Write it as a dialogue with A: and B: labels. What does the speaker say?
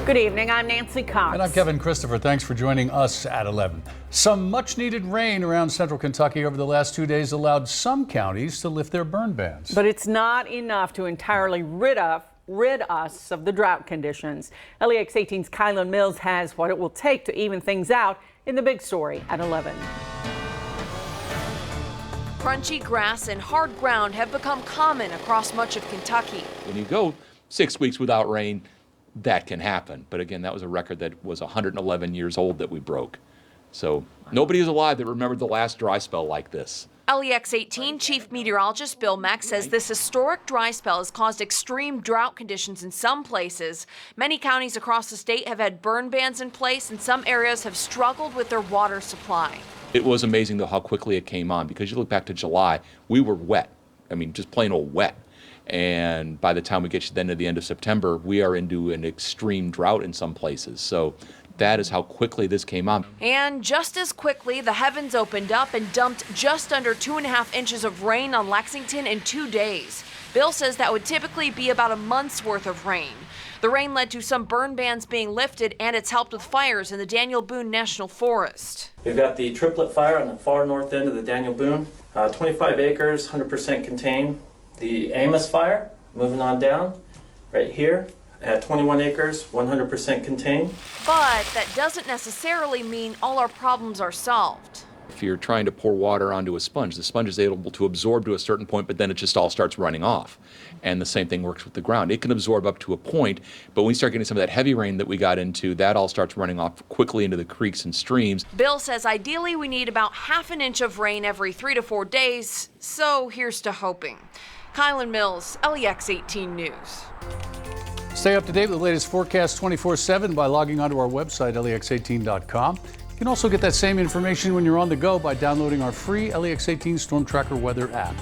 A: Good evening, I'm Nancy Cox.
B: And I'm Kevin Christopher. Thanks for joining us at 11. Some much needed rain around central Kentucky over the last 2 days allowed some counties to lift their burn bans.
A: But it's not enough to entirely rid us of the drought conditions. LEX 18's Kylan Mills has what it will take to even things out in the big story at 11.
C: Crunchy grass and hard ground have become common across much of Kentucky.
D: When you go 6 weeks without rain, that can happen. But again, that was a record that was 111 years old that we broke. So nobody is alive that remembered the last dry spell like this.
C: LEX 18 Chief Meteorologist Bill Mack says this historic dry spell has caused extreme drought conditions in some places. Many counties across the state have had burn bans in place, and some areas have struggled with their water supply.
D: It was amazing though how quickly it came on, because you look back to July, we were wet. I mean, just plain old wet. And by the time we get to the end of September, we are into an extreme drought in some places. So that is how quickly this came on.
C: And just as quickly, the heavens opened up and dumped just under 2.5 inches of rain on Lexington in 2 days. Bill says that would typically be about a month's worth of rain. The rain led to some burn bans being lifted, and it's helped with fires in the Daniel Boone National Forest.
E: We've got the triplet fire on the far north end of the Daniel Boone, 25 acres, 100% contained. The Amos fire, moving on down, right here at 21 acres, 100% contained.
C: But that doesn't necessarily mean all our problems are solved.
D: If you're trying to pour water onto a sponge, the sponge is able to absorb to a certain point, but then it just all starts running off. And the same thing works with the ground. It can absorb up to a point, but when we start getting some of that heavy rain that we got into, that all starts running off quickly into the creeks and streams.
C: Bill says ideally we need about half an inch of rain every 3 to 4 days, so here's to hoping. Kylan Mills, LEX 18 News.
B: Stay up to date with the latest forecast 24/7 by logging onto our website, lex18.com. You can also get that same information when you're on the go by downloading our free LEX 18 Storm Tracker weather app.